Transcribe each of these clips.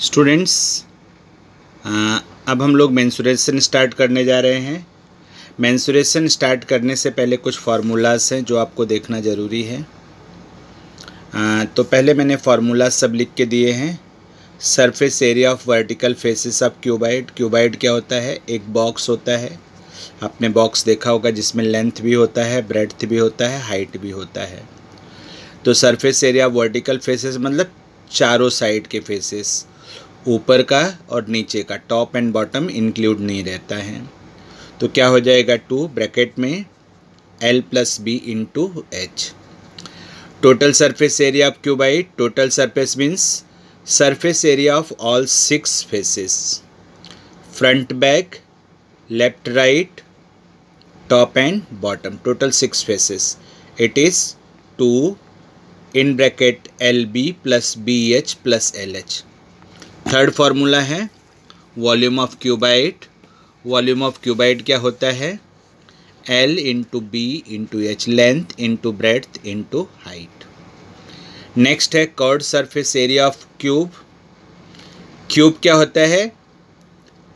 Students, अब हम लोग मेंसुरेशन स्टार्ट करने जा रहे हैं। मेंसुरेशन स्टार्ट करने से पहले कुछ फार्मूलाज हैं जो आपको देखना ज़रूरी है। तो पहले मैंने फार्मूला सब लिख के दिए हैं। Surface area of vertical faces of cuboid. Cuboid क्या होता है? एक बॉक्स होता है। आपने बॉक्स देखा होगा जिसमें लेंथ भी होता है, ब्रेड्थ भी होता है, हाइट भी होता है। तो surface area of vertical faces मतलब चारों साइड के फेसेस, ऊपर का और नीचे का, टॉप एंड बॉटम इंक्लूड नहीं रहता है। तो क्या हो जाएगा? 2 ब्रैकेट में L + B × H। Total surface area of cuboid. Total surface means surface area of all 6 faces, front back, left right, top and bottom, total 6 faces. It is 2 in bracket LB + BH + LH। Third formula है volume of cuboid. Volume of cuboid क्या होता है? L × B × H, length into breadth into height. Next है curved surface area of cube. Cube क्या होता है?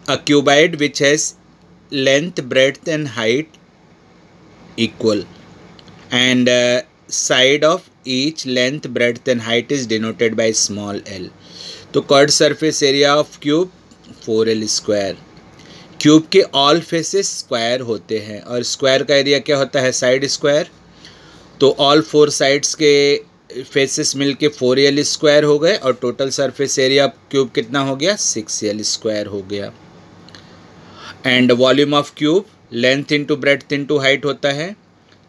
A cuboid which has length, breadth and height equal and side of each length, breadth and height is denoted by small l. तो curved surface area of cube 4l²। Cube के all faces square होते हैं और square का area क्या होता है? Side square. तो ऑल 4 साइड्स के फेसेस मिलके 4l² हो गए और total surface area of cube कितना हो गया? 6l² हो गया। And volume of cube length into breadth into height होता है।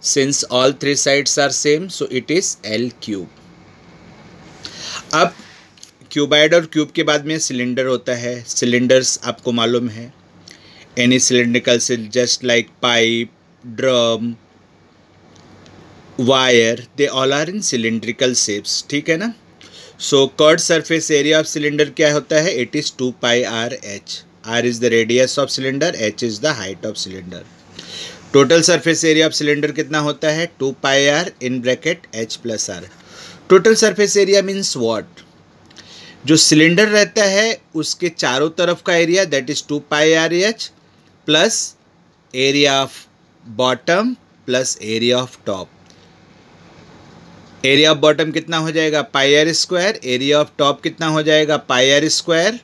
Since all 3 sides are same, so it is L³। अब क्यूबाइड और क्यूब के बाद में सिलेंडर होता है। सिलेंडर्स आपको मालूम है, any cylindrical just like pipe, drum, wire, they all are in cylindrical shapes, ठीक है ना। So curved surface area of cylinder क्या होता है? It is 2πr/h। r is the radius of cylinder, h is the height of cylinder. Total surface area of cylinder कितना होता है? 2πr in bracket H + R। Total surface area means what? जो cylinder रहता है उसके चारों तरफ का area, that is 2πr/h plus area of bottom plus area of top. Area of bottom कितना हो जाएगा? πr²। एरिया ऑफ टॉप कितना हो जाएगा? πr²।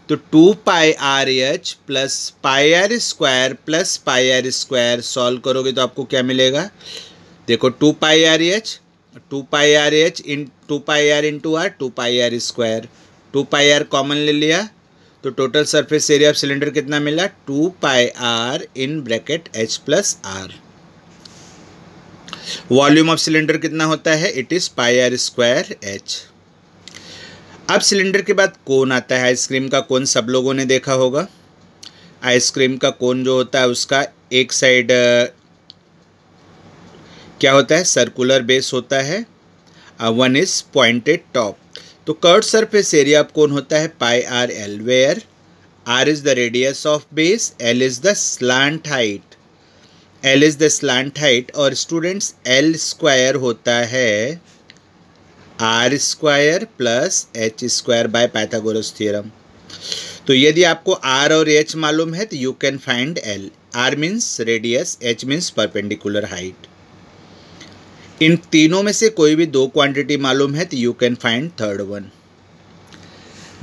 तो 2πr/h plus πr² plus πr² solve करोगे तो आपको क्या मिलेगा? देखो 2πr/h इन 2πr × r, 2πr², 2πr common ले लिया तो total surface area of cylinder कितना मिला? 2πr in bracket H + R। Volume of cylinder कितना होता है? It is πr²h। अब सिलेंडर के बाद कोन आता है। आइसक्रीम का कोन सब लोगों ने देखा होगा। आइसक्रीम का कोन जो होता है उसका एक साइड क्या होता है? सर्कुलर बेस होता है, वन इज पॉइंटेड टॉप। तो curved surface area of cone होता है πr/l, where r is the radius of base, l is the slant height, l is the slant height. और स्टूडेंट्स l² होता है r² plus h² by Pythagoras theorem. तो यदि आपको r और h मालूम है तो you can find l। r means radius, h means perpendicular height. इन तीनों में से कोई भी 2 क्वांटिटी मालूम है तो you can find third one.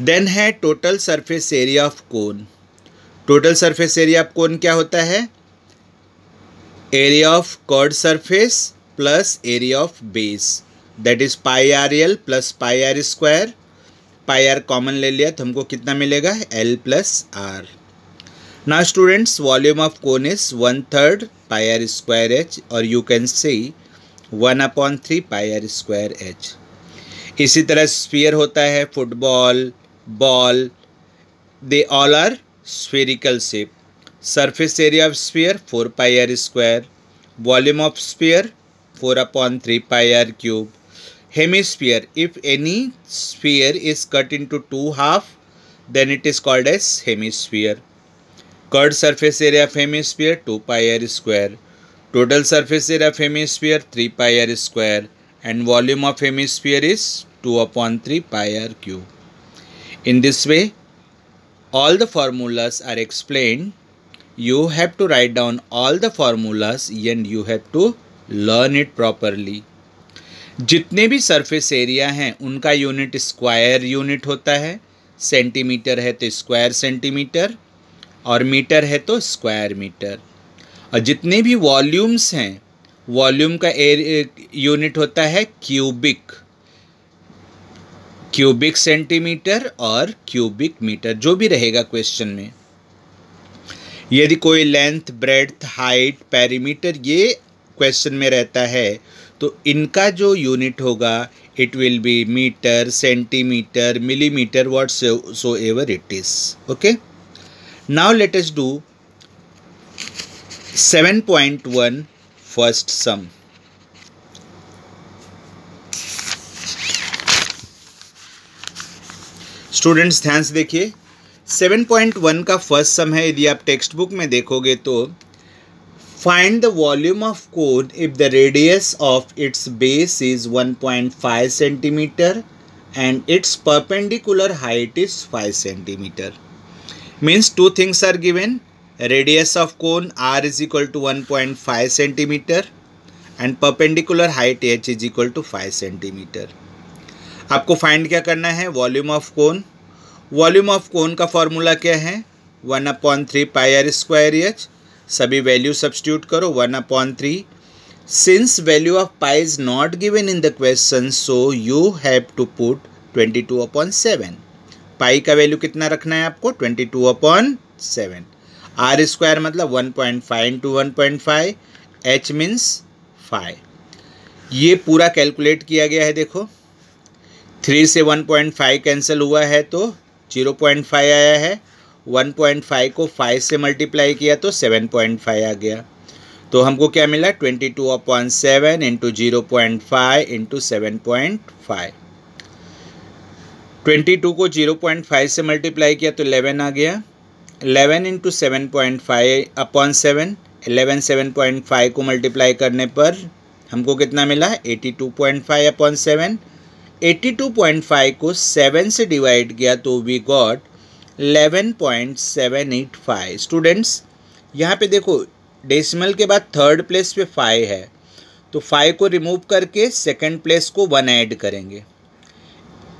Then है total surface area of cone. Total surface area of cone क्या होता है? Area of curved surface plus area of base, that is πr/l plus πr²। πr common ले लिया तो हमको कितना मिलेगा? L + R। Now students, volume of cone is 1/3 πr²h और यू कैन से 1/3 πr²h। इसी तरह स्फीयर होता है, football, ball, they all are spherical shape. Surface area of sphere 4πr²। Volume of sphere 4/3 πr³। Hemisphere, if any sphere is cut into 2 half, then it is called as hemisphere. Curved surface area of hemisphere 2πr². Total surface area of hemisphere 3πr², and volume of hemisphere is 2/3 πr³. In this way, all the formulas are explained. You have to write down all the formulas and you have to learn it properly. जितने भी surface area हैं उनका unit square unit होता है. Centimetre है तो square centimetre और metre है तो स्क्वायर मीटर. और जितने भी वॉल्यूम्स हैं वॉल्यूम का यूनिट होता है क्यूबिक. क्यूबिक सेंटीमीटर और क्यूबिक मीटर जो भी रहेगा क्वेश्चन में. यदि कोई लेंथ ब्रेड्थ हाइट पेरीमीटर ये क्वेश्चन में रहता है तो इनका जो यूनिट होगा it will be metre centimetre millimetre whatsoever it is. Okay, now let us do 7.1 first sum. Students ध्यान से देखिए 7.1 का फर्स्ट सम है. यदि आप टेक्स्ट बुक में देखोगे तो find the volume of cone if the radius of its base is 1.5 centimetre and its perpendicular height is 5 centimetre. Means two things are given. Radius of cone r is equal to 1.5 centimetre and perpendicular height h is equal to 5 centimetre. आपको find क्या करना है? Volume of cone. Volume of cone का formula क्या है? 1/3 pi r square H. सभी value substitute करो. 1/3. Since value of pi is not given in the question so you have to put 22/7. Pi का वैल्यू कितना रखना है आपको? 22/7. r स्क्वायर मतलब 1.5 इंटू 1.5. h means 5. ये पूरा कैलकुलेट किया गया है. देखो 3 से 1.5 कैंसिल हुआ है तो 0.5 आया है. 1.5 को 5 से मल्टीप्लाई किया तो 7.5 आ गया. तो हमको क्या मिला? 22/7 इंटू 0.5 इंटू 7.5. 22 को 0.5 से मल्टीप्लाई किया तो 11 आ गया. 11 इंटू 7.5/7. 11 7.5 को मल्टीप्लाई करने पर हमको कितना मिला? 82.5/7. 82.5 को 7 से डिवाइड किया तो वी गॉट 11.785. स्टूडेंट्स यहाँ पे देखो डेसिमल के बाद थर्ड प्लेस पे 5 है तो 5 को रिमूव करके सेकंड प्लेस को 1 ऐड करेंगे.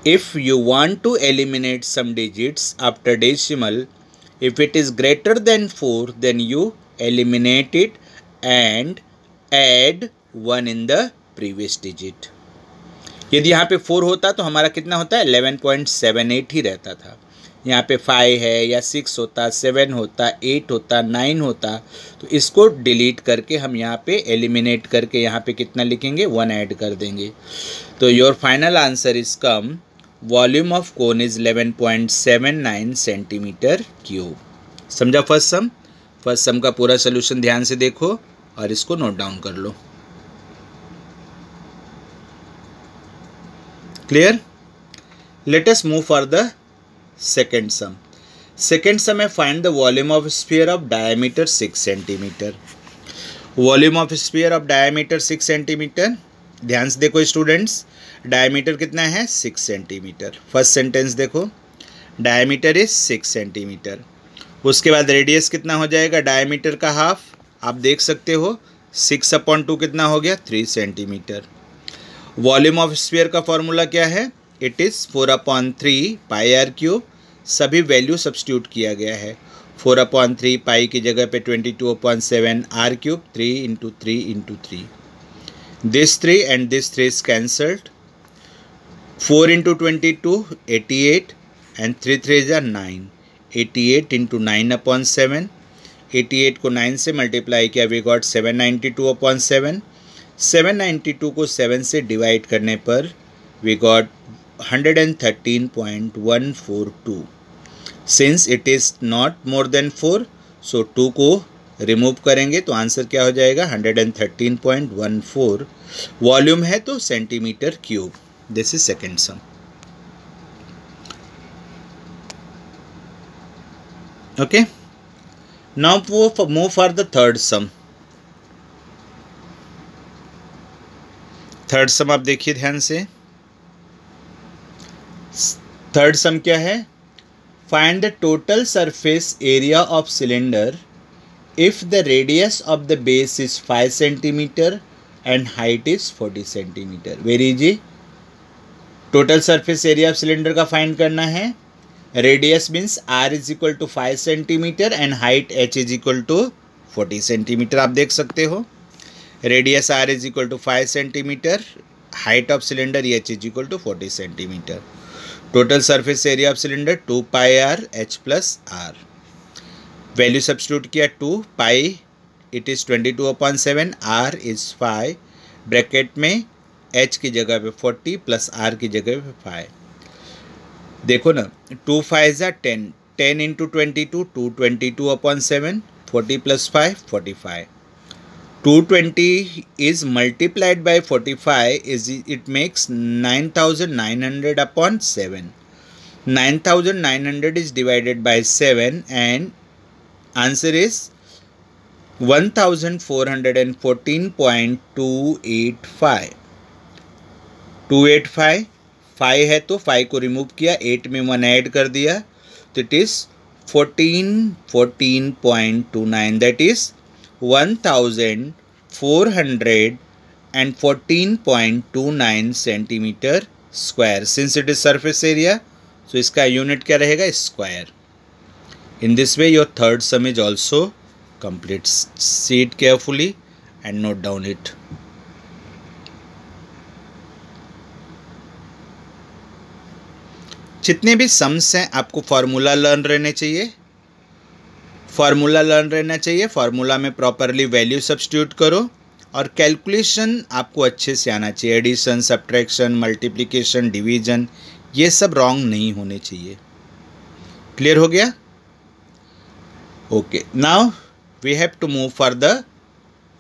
If you want to eliminate some digits after decimal if it is greater than 4 then you eliminate it and add 1 in the previous digit. यदि यहाँ पे 4 होता तो हमारा कितना होता है? 11.78 ही रहता था. यहाँ पे 5 है या 6 होता 7 होता 8 होता 9 होता तो इसको डिलीट करके हम यहाँ पे एलिमिनेट करके यहाँ पे कितना लिखेंगे? 1 ऐड कर देंगे. तो your final answer is come volume of cone is 11.79 centimetre cube. समझा फर्स्ट सम? फर्स्ट सम का पूरा सोल्यूशन ध्यान से देखो और इसको नोट डाउन कर लो. Clear? Let us move for the second sum. Second sum है find the volume of sphere of diameter 6 centimeter. Volume of sphere of diameter 6 centimeter. ध्यान से देखो स्टूडेंट्स डायमीटर कितना है? 6 सेंटीमीटर. फर्स्ट सेंटेंस देखो diameter is 6 centimetre. उसके बाद radius कितना हो जाएगा? डायमीटर का हाफ. आप देख सकते हो 6/2 कितना हो गया? 3 सेंटीमीटर. वॉल्यूम ऑफ स्फीयर का फॉर्मूला क्या है? It is 4/3 pi r cube. सभी वैल्यू सब्स्टिट्यूट किया गया है. 4/3 पाई की जगह पे 22/7 r cube. 3 into 3 into 3. This 3 and this 3 is cancelled. 4 into 22 88 and 3 3 are 9. 88 into 9/7. 88 को 9 से मल्टीप्लाई किया वी गॉट 792/7. 792 को 7 से डिवाइड करने पर we got 113.142. Since it is not more than 4 so 2 को रिमूव करेंगे तो आंसर क्या हो जाएगा? 113.14. वॉल्यूम है तो centimetre cube. This is second sum. Okay, now move for the third sum. Third sum आप देखिए ध्यान से. थर्ड सम क्या है? Find the total surface area of cylinder if the radius of the base is 5 centimetre and height is 40 centimetre. Very easy. Total surface area of cylinder का find करना है। Radius means r is equal to 5 centimetre and height h is equal to 40 centimetre. आप देख सकते हो radius r is equal to 5 centimetre, height of cylinder h is equal to 40 centimetre. Total surface area of cylinder 2 pi r h plus r। Value substitute किया 2 pi it is 22/7, r is 5, bracket में h की जगह पे 40 plus r की जगह पे 5। देखो ना 2 5 10, 10 into 22 222/7, 40 plus 5 45। 220 is multiplied by 45 is it makes 9900/7. 9900 is divided by 7 and answer is 1414.285। 285 5 है तो 5 को रिमूव किया, 8 में 1 ऐड कर दिया तो it is 1414.29, that is 1414.29 centimetre square. Since it is surface area so इसका यूनिट क्या रहेगा? Square. In this way your third some is also complete. See it carefully and note down it. जितने भी sums हैं आपको formula learn रहने चाहिए, formula में प्रॉपरली वैल्यू सब्स्टिट्यूट करो और कैलकुलेशन आपको अच्छे से आना चाहिए। एडिशन, सब्ट्रैक्शन, मल्टीप्लिकेशन, डिवीजन, ये सब रॉन्ग नहीं होने चाहिए। क्लियर हो गया? Okay, now we have to move for the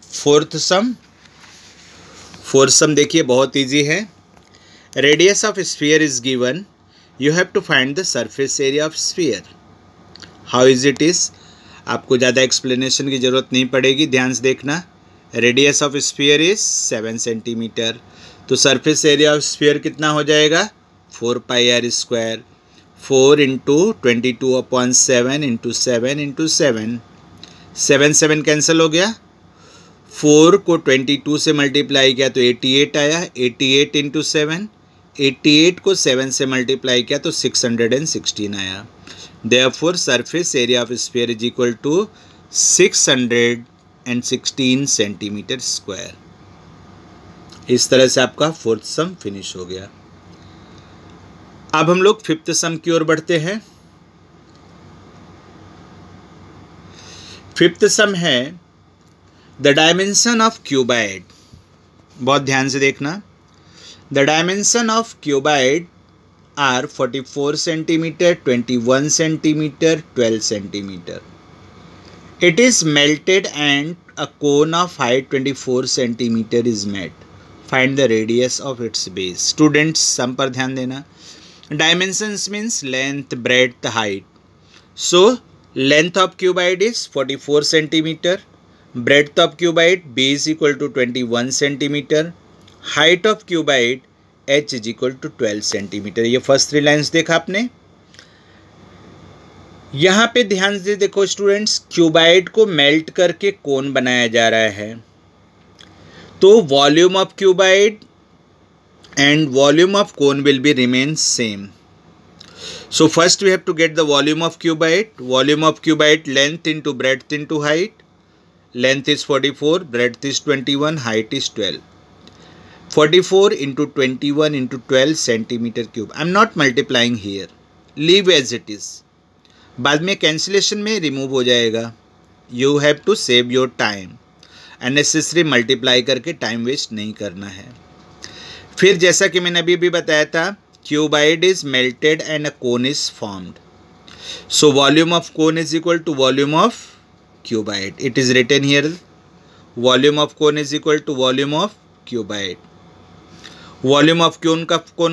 fourth sum. Fourth sum देखिए बहुत इजी है। Radius of sphere is given, you have to find the surface area of sphere. How is it is? आपको ज़्यादा explanation की ज़रूरत नहीं पड़ेगी, ध्यान से देखना। Radius of sphere is 7 centimetre, तो सरफेस एरिया ऑफ स्फीयर कितना हो जाएगा? 4 pi are square. 4 into 22/7 into 7 into 7, 7 7 cancel हो गया। 4 को 22 से मल्टीप्लाई किया तो 88 आया, 88 इंटू 7, 88 को 7 से मल्टीप्लाई किया तो 616 आया। Therefore, surface area of sphere is equal to 616 centimetre square. इस तरह से आपका फोर्थ सम फिनिश हो गया। अब हम लोग फिफ्थ सम की ओर बढ़ते हैं। फिफ्थ सम है द डायमेंशन ऑफ क्यूबाइड। बहुत ध्यान से देखना। The dimension of cuboid are 44 centimeter, 21 centimeter, 12 centimeter. It is melted and a cone of height 24 centimeter is made. Find the radius of its base. Students, sum पर ध्यान देना। Dimensions means length, breadth, height. So length of cuboid is 44 centimeter. Breadth of cuboid B is equal to 21 centimeter. Height of cuboid h is equal to 12 centimetre. ये first 3 lines देखा आपने। यहाँ पे ध्यान से देखो स्टूडेंट्स, क्यूबाइड को melt करके कोन बनाया जा रहा है, तो volume of cuboid and volume of cone will be remain same. So first we have to get the volume of cuboid. Volume of cuboid length into breadth into height. Length is 44, breadth is 21, height is 12। 44 into 21 into 12 centimetre cube. I am not multiplying here, leave as it is. बाद में cancellation में remove हो जाएगा। You have to save your time, unnecessary multiply करके time waste नहीं करना है। फिर जैसा कि मैंने अभी भी बताया था, cuboid is melted and a cone is formed. So volume of cone is equal to volume of cuboid. It is written here, volume of cone is equal to volume of cuboid. Volume of cone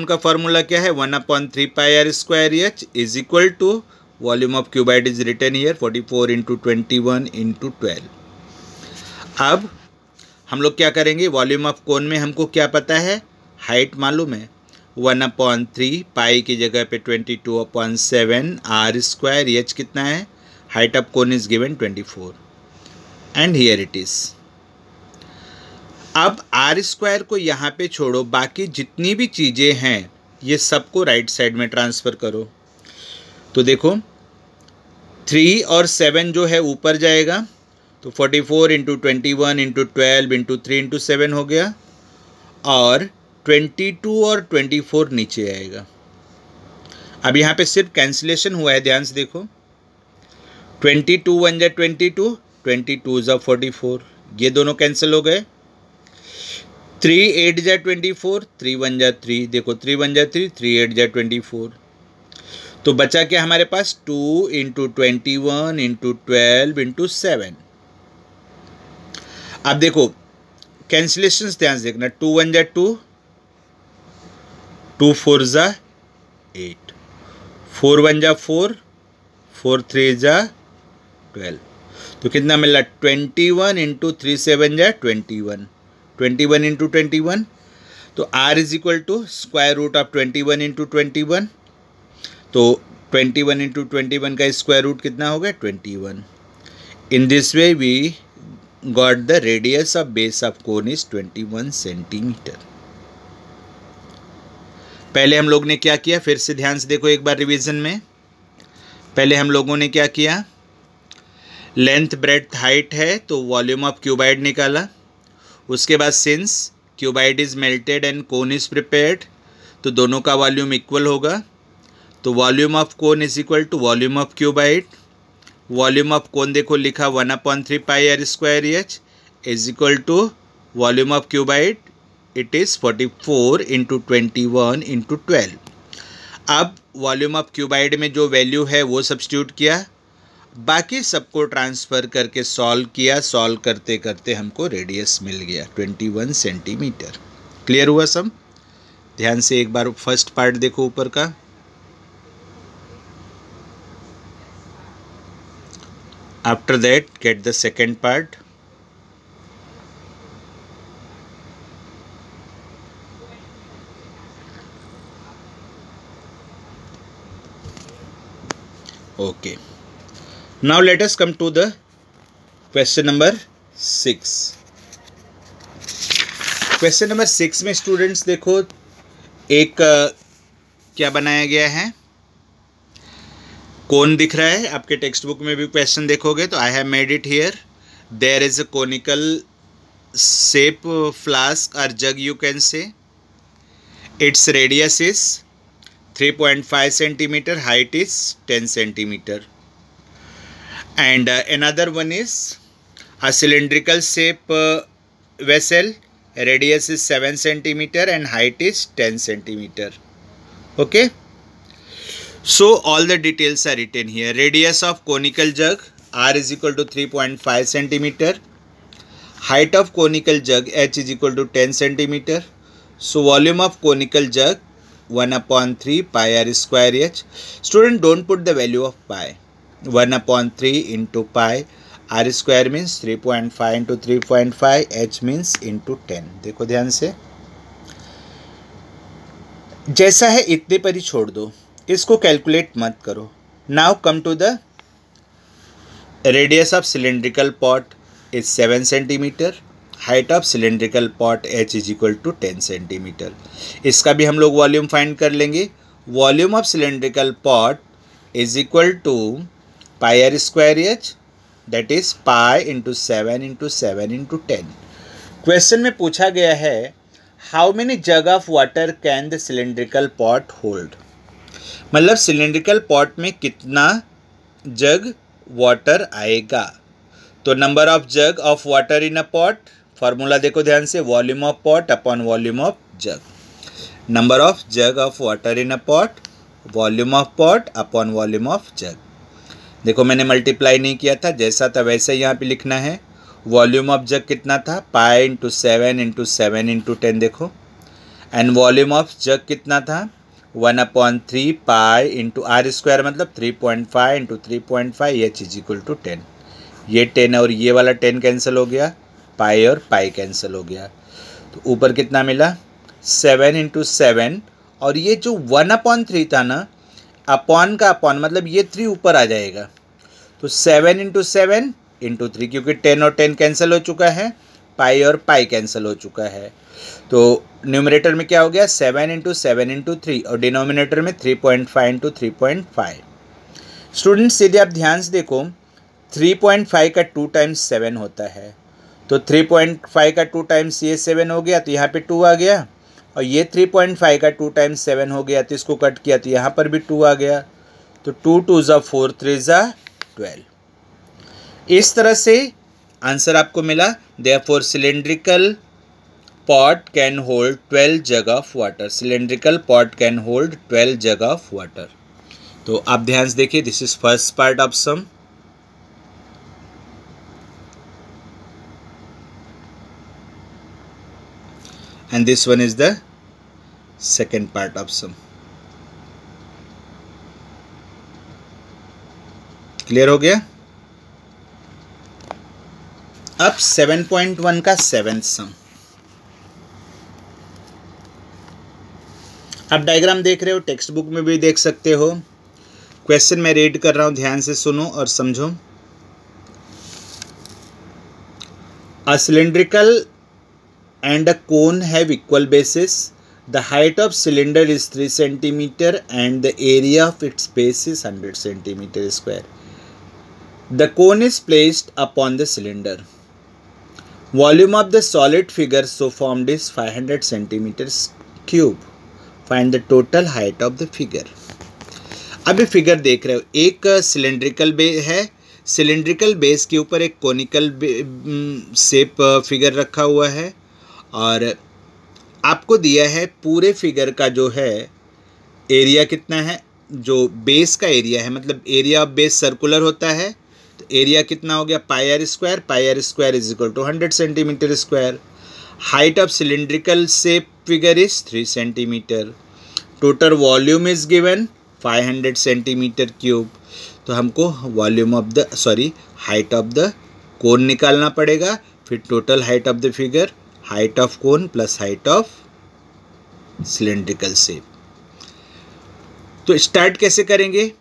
का formula क्या है? 1/3 pi are square h is equal to volume of cuboid is written here 44 into 21 into 12। अब हम लोग क्या करेंगे? Volume of कोन में हमको क्या पता है? हाइट मालूम है, 1/3 पाई की जगह पे 22/7 आर स्क्वायर, एच कितना है, height of cone is given 24 and here it is. अब आर स्क्वायर को यहाँ पे छोड़ो, बाकी जितनी भी चीज़ें हैं ये सबको राइट साइड में ट्रांसफ़र करो। तो देखो 3 और 7 जो है ऊपर जाएगा, तो 44 × 21 × 12 × 3 × 7 हो गया, और 22 और 24 नीचे आएगा। अब यहाँ पे सिर्फ कैंसिलेशन हुआ है, ध्यान से देखो, 22 1 जा 22, 22 जा 44, ये दोनों कैंसिल हो गए। 3 8 जा 24, 3 1 जा 3, देखो 3 1 जा 3, 3 8 जा 24, तो बचा क्या हमारे पास, 2 × 21 × 12 × 7। अब देखो कैंसिलेशंस ध्यान से देखना, 2 1 जा 2, 2 4 जा 8, 4 1 जा 4, 4 3 जा 12, तो कितना मिला, 21 × 3 7 जा 21, 21 × 21, तो r is equal to square root of 21 × 21, तो 21 × 21 का स्क्वायर रूट कितना हो गया, 21। In this way we got the radius of base of cone is 21 centimetre. पहले हम लोग ने क्या किया, फिर से ध्यान से देखो एक बार रिवीजन में। पहले हम लोगों ने क्या किया, लेंथ ब्रेड्थ हाइट है तो वॉल्यूम ऑफ क्यूबाइड निकाला। उसके बाद since cuboid is melted and cone is prepared, तो दोनों का वॉल्यूम इक्वल होगा, तो volume of cone is equal to volume of cuboid. Volume of cone देखो लिखा 1/3 pi are square h is equal to volume of cuboid, it is 44 × 21 × 12। अब volume of cuboid में जो वैल्यू है वो सब्स्टिट्यूट किया, बाकी सबको ट्रांसफ़र करके सॉल्व किया, सॉल्व करते करते हमको रेडियस मिल गया 21 सेंटीमीटर। क्लियर हुआ सब? ध्यान से एक बार फर्स्ट पार्ट देखो ऊपर का। After that get the second part. Okay, now let us come to the question number 6. Question number 6 में स्टूडेंट्स देखो एक क्या बनाया गया है, कोन दिख रहा है, आपके टेक्स्ट बुक में भी क्वेश्चन देखोगे तो I have made it here. There is a conical shape flask और jug, you can say its radius is 3.5 centimeter, height is 10 centimeter, and another one is a cylindrical shape vessel, radius is 7 centimeter and height is 10 centimeter. Okay, so all the details are written here. Radius of conical jug r is equal to 3.5 centimeter, height of conical jug h is equal to 10 centimeter, so volume of conical jug 1/3 pi r square h. Student, don't put the value of pi. 1/3 into pi r square means 3.5 into 3.5, h means into 10. देखो ध्यान से, जैसा है इतने पर ही छोड़ दो, इसको कैलकुलेट मत करो। Now come to the radius of cylindrical pot is 7 centimetre, height of cylindrical pot h is equal to 10 centimetre. इसका भी हम लोग वॉल्यूम फाइंड कर लेंगे। Volume of cylindrical pot is equal to pi are square H, that is pi into 7 into 7 into 10। Question में पूछा गया है how many jug of water can the cylindrical pot hold, मतलब सिलेंड्रिकल पॉट में कितना jug water आएगा। तो number of jug of water in a pot, formula देखो ध्यान से, volume of pot upon volume of jug. Number of jug of water in a pot, volume of pot upon volume of jug. देखो मैंने multiply नहीं किया था, जैसा था वैसे यहाँ पे लिखना है। वॉल्यूम ऑफ जग कितना था, पाई इंटू 7 इंटू 7 इंटू 10 देखो, एंड वॉल्यूम ऑफ जग कितना था, 1/3 पाई इंटू आर स्क्वायर मतलब 3.5 into 3.5 h is equal to 10। ये 10 और ये वाला 10 कैंसिल हो गया, पाई और पाई कैंसिल हो गया, तो ऊपर कितना मिला 7 इंटू 7 और ये जो 1/3 था ना, अपॉन का अपॉन मतलब ये 3 ऊपर आ जाएगा, तो 7 × 7 × 3, क्योंकि 10 और 10 कैंसिल हो चुका है, पाई और पाई कैंसिल हो चुका है, तो न्यूमरेटर में क्या हो गया 7 × 7 × 3 और डिनोमिनेटर में 3.5 × 3.5। स्टूडेंट्स यदि आप ध्यान से देखो 3.5 का 2 टाइम्स 7 होता है, तो 3.5 का 2 टाइम्स ये 7 हो गया, तो यहाँ पे 2 आ गया, और ये 3.5 का 2 टाइम्स 7 हो गया, तो इसको कट किया तो यहाँ पर भी 2 आ गया, तो 2 × 2 = 4, 3 = 12। इस तरह से आंसर आपको मिला। Therefore cylindrical pot can hold 12 jug of water। Cylindrical pot can hold 12 jug of water। तो आप ध्यान से देखिए, this is first part of sum, and this one is the second part of sum. Clear हो गया? अब 7.1 का 7th सम। आप डायग्राम देख रहे हो, टेक्स्ट बुक में भी देख सकते हो। क्वेश्चन मैं रीड कर रहा हूं, ध्यान से सुनो और समझो। A cylindrical and a cone have equal bases. The height of cylinder is 3 centimetre and the area of its base is 100 centimetre square. The cone is placed upon the cylinder. Volume of the solid figure so formed is 500 centimetre cube. Find the total height of the figure. अब ये figure देख रहे हो, एक cylindrical base है, cylindrical base के ऊपर एक कोनिकल शेप फिगर रखा हुआ है, और आपको दिया है पूरे फिगर का जो है एरिया कितना है, जो बेस का एरिया है, मतलब एरिया ऑफ बेस सर्कुलर होता है, तो एरिया कितना हो गया πr², πr² is equal to 100 centimetre square. Height of cylindrical shape figure is 3 centimetre. Total volume is given 500 centimetre cube. तो हमको volume of the height of the cone निकालना पड़ेगा, फिर total height of the figure, height of cone plus height of cylindrical shape. तो start कैसे करेंगे?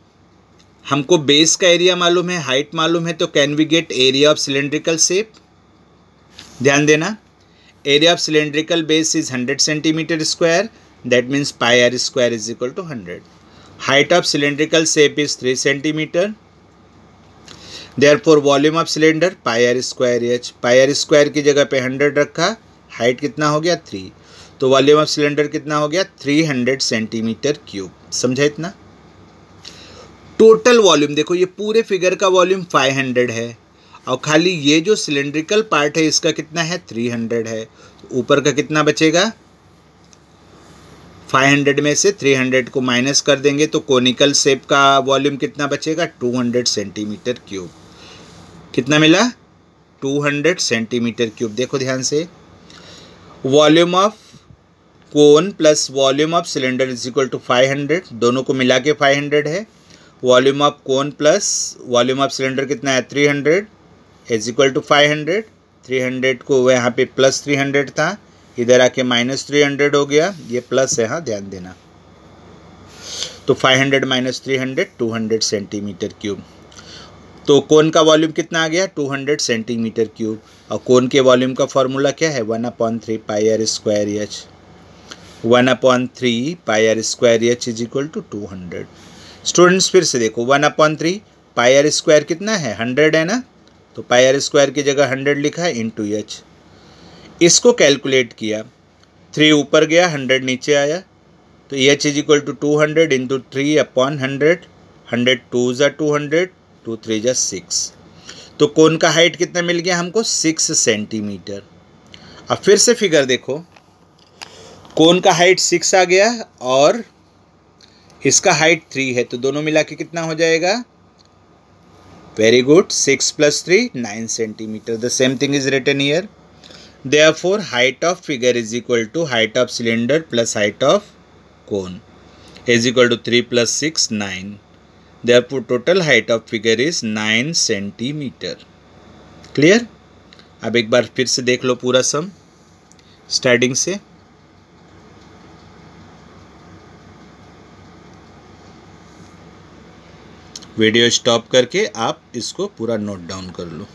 हमको base का एरिया मालूम है, हाइट मालूम है, तो can we get area of cylindrical shape? ध्यान देना, area of cylindrical base is 100 centimetre square, that means πr² is equal to 100। Height of cylindrical shape is 3 centimetre, therefore volume of cylinder πr²h। πr² की जगह पे 100 रखा, height कितना हो गया 3, तो वॉल्यूम ऑफ सिलेंडर कितना हो गया 300 सेंटीमीटर क्यूब। समझा इतना? टोटल वॉल्यूम देखो, ये पूरे फिगर का वॉल्यूम 500 है, और खाली ये जो सिलेंड्रिकल पार्ट है इसका कितना है 300 है, ऊपर का कितना बचेगा 500 में से 300 को माइनस कर देंगे तो कोनिकल शेप का वॉल्यूम कितना बचेगा 200 सेंटीमीटर क्यूब। कितना मिला 200 सेंटीमीटर क्यूब। देखो ध्यान से, volume of cone plus volume of cylinder is equal to 500, दोनों को मिला के 500 है। Volume of cone plus volume of cylinder कितना है 300 इज इक्वल टू 500। 300 को यहाँ पे प्लस 300 था, इधर आके माइनस 300 हो गया, ये प्लस है, हाँ ध्यान देना। तो 500 माइनस 300 200 सेंटीमीटर क्यूब। तो कोन का वॉल्यूम कितना आ गया 200 सेंटीमीटर क्यूब, और कोन के वॉल्यूम का फॉर्मूला क्या है 1/3 πr²h। 1/3 πr² is equal to 200। Students फिर से देखो, 1/3 πr² कितना है 100 है ना, तो πr² की जगह 100 लिखा है इंटू h। इसको कैलकुलेट किया, 3 ऊपर गया 100 नीचे आया, तो h is equal to 200 into 3/100। 100 2 ज़ा 200, 2 3 ज़ा 6। तो कोन का हाइट कितना मिल गया हमको 6 सेंटीमीटर। अब फिर से फिगर देखो, कोन का हाइट 6 आ गया और इसका हाइट 3 है, तो दोनों मिला के कितना हो जाएगा, very good, 6 + 3 9 centimetre. The same thing is written here. Therefore height of figure is equal to height of cylinder plus height of cone is equal to 3 + 6 9. Therefore total height of figure is 9 centimetre. Clear? अब एक बार फिर से देख लो पूरा सम starting से। Video stop करके आप इसको पूरा नोट डाउन कर लो।